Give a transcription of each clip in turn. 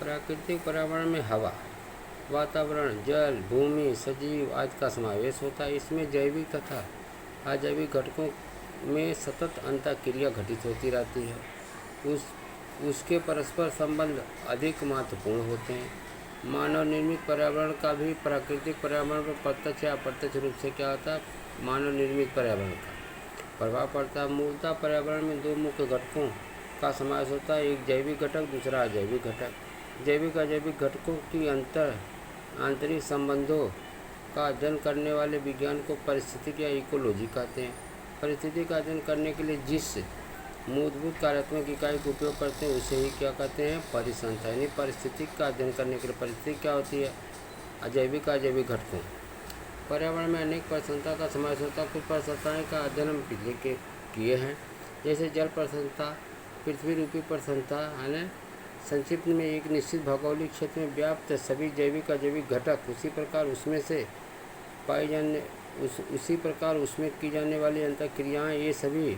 प्राकृतिक पर्यावरण में हवा, वातावरण, जल, भूमि, सजीव आदि का समावेश होता है। इसमें जैविक तथा अजैविक घटकों में सतत अंतःक्रिया घटित होती रहती है। उसके परस्पर संबंध अधिक महत्वपूर्ण होते हैं। मानव निर्मित पर्यावरण का भी प्राकृतिक पर्यावरण पर प्रत्यक्ष या अप्रत्यक्ष रूप से क्या होता है, मानव निर्मित पर्यावरण का प्रभाव पड़ता है। मूलतः पर्यावरण में दो मुख्य घटकों का समावेश होता है, एक जैविक घटक, दूसरा अजैविक घटक। जैविक अजैविक घटकों की आंतरिक संबंधों का अध्ययन करने वाले विज्ञान को पारिस्थितिकी या इकोलॉजी कहते हैं। परिस्थिति का अध्ययन करने के लिए जिस मूलभूत कार्यात्मक इकाई का उपयोग करते हैं उसे ही क्या कहते हैं, परिसंस्था। यानी परिस्थितिक का अध्ययन करने के लिए परिस्थिति क्या होती है, अजैविक अजैविक घटकों। पर्यावरण में अनेक परिसंस्था का समावेश होता है। कुछ परिसंस्थाएं का अध्ययन हम पिछले के किए हैं, जैसे जल परिसंस्था, पृथ्वी रूपी परिसंस्था। यानी संक्षिप्त में एक निश्चित भौगोलिक क्षेत्र में व्याप्त सभी जैविक अजैविक घटक उसी प्रकार उसमें की जाने वाली अंतःक्रियाएँ, ये सभी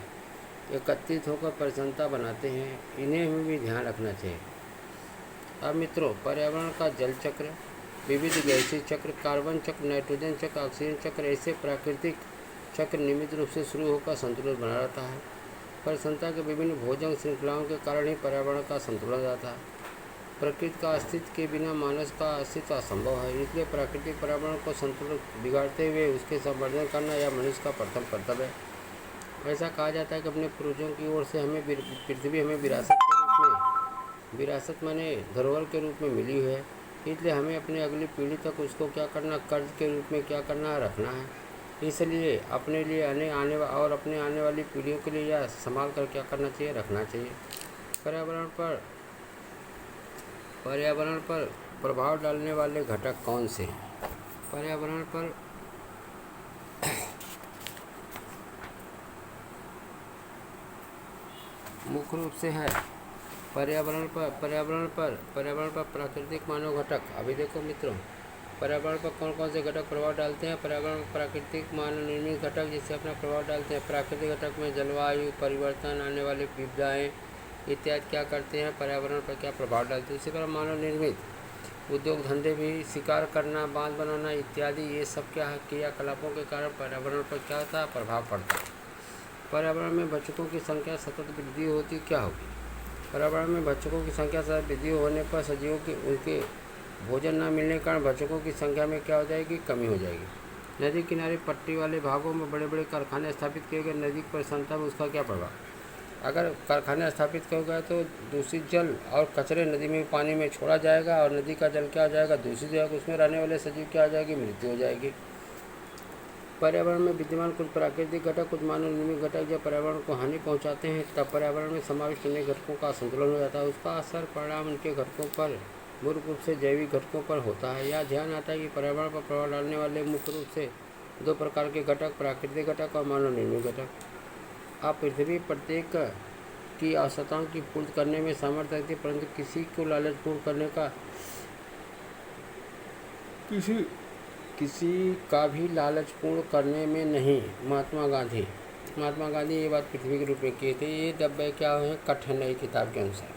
एकत्रित होकर परिसंस्था बनाते हैं। इन्हें हमें भी ध्यान रखना चाहिए। अब मित्रों, पर्यावरण का जल चक्र, विविध गैसीय चक्र, कार्बन चक्र, नाइट्रोजन चक्र, ऑक्सीजन चक्र, ऐसे प्राकृतिक चक्र नियमित रूप से शुरू होकर संतुलन बना रहता है। परिसंस्था के विभिन्न भोजन श्रृंखलाओं के कारण ही पर्यावरण का संतुलन रहता है। प्रकृति का अस्तित्व के बिना मानव का अस्तित्व असंभव है। इसलिए प्राकृतिक पर्यावरण को संतुलन बिगाड़ते हुए उसके संवर्धन करना यह मनुष्य का प्रथम कर्तव्य है। ऐसा कहा जाता है कि अपने पूर्वजों की ओर से हमें पृथ्वी हमें विरासत माने धरोहर के रूप में मिली है। इसलिए हमें अपनी अगली पीढ़ी तक उसको क्या करना, कर्ज के रूप में क्या करना, रखना है। इसलिए अपने लिए अपने आने वाली पीढ़ियों के लिए यह संभाल कर क्या करना चाहिए, रखना चाहिए। पर्यावरण पर प्रभाव डालने वाले घटक कौन से हैं? पर्यावरण पर मुख्य रूप से है पर्यावरण पर प्राकृतिक मानव घटक। अभी देखो मित्रों, पर्यावरण पर कौन कौन से घटक प्रभाव डालते हैं। पर्यावरण पर प्राकृतिक मानव निर्मित घटक जिससे अपना प्रभाव डालते हैं। प्राकृतिक घटक में जलवायु परिवर्तन, आने वाली विपदाएँ इत्यादि क्या करते हैं, पर्यावरण पर क्या प्रभाव डालते हैं। इसी तरह मानव निर्मित उद्योग धंधे भी, शिकार करना, बांध बनाना इत्यादि, ये सब क्या है, क्रियाकलापों के कारण पर्यावरण पर क्या होता है, प्रभाव पड़ता है। पर्यावरण में बच्चों की संख्या सतत वृद्धि होती क्या होगी। पर्यावरण में बच्चों की संख्या सतत वृद्धि होने पर सजीवों की उनके भोजन न मिलने के कारण बच्चों की संख्या में क्या हो जाएगी, कमी हो जाएगी। नदी किनारे पट्टी वाले भागों में बड़े बड़े कारखाने स्थापित किए गए, नदी परिसंस्था में उसका क्या प्रभाव। अगर कारखाने स्थापित किए गए तो दूषित जल और कचरे नदी में पानी में छोड़ा जाएगा और नदी का जल क्या हो जाएगा, दूषित हो जाएगा। उसमें रहने वाले सजीव क्या हो जाएगी, मृत्यु हो जाएगी। पर्यावरण में विद्यमान कुछ प्राकृतिक घटक, कुछ मानव निर्मित घटक जब पर्यावरण को हानि पहुंचाते हैं तब पर्यावरण में समाविष्ट अन्य घटकों का असंतुलन हो जाता है। उसका असर परिणाम उनके घटकों पर मूल रूप से जैविक घटकों पर होता है। यह ध्यान आता है कि पर्यावरण पर प्रभाव डालने वाले मुख्य रूप से दो प्रकार के घटक, प्राकृतिक घटक और मानव निर्मित घटक। आप पृथ्वी प्रत्येक की आवश्यकताओं की पूर्ति करने में सामर्थ्य रखती है, परंतु किसी का भी लालच पूर्ण करने में नहीं। महात्मा गांधी ये बात पृथ्वी के रूप में किए थे। ये 90 क्या है, कठिन नई किताब के अनुसार।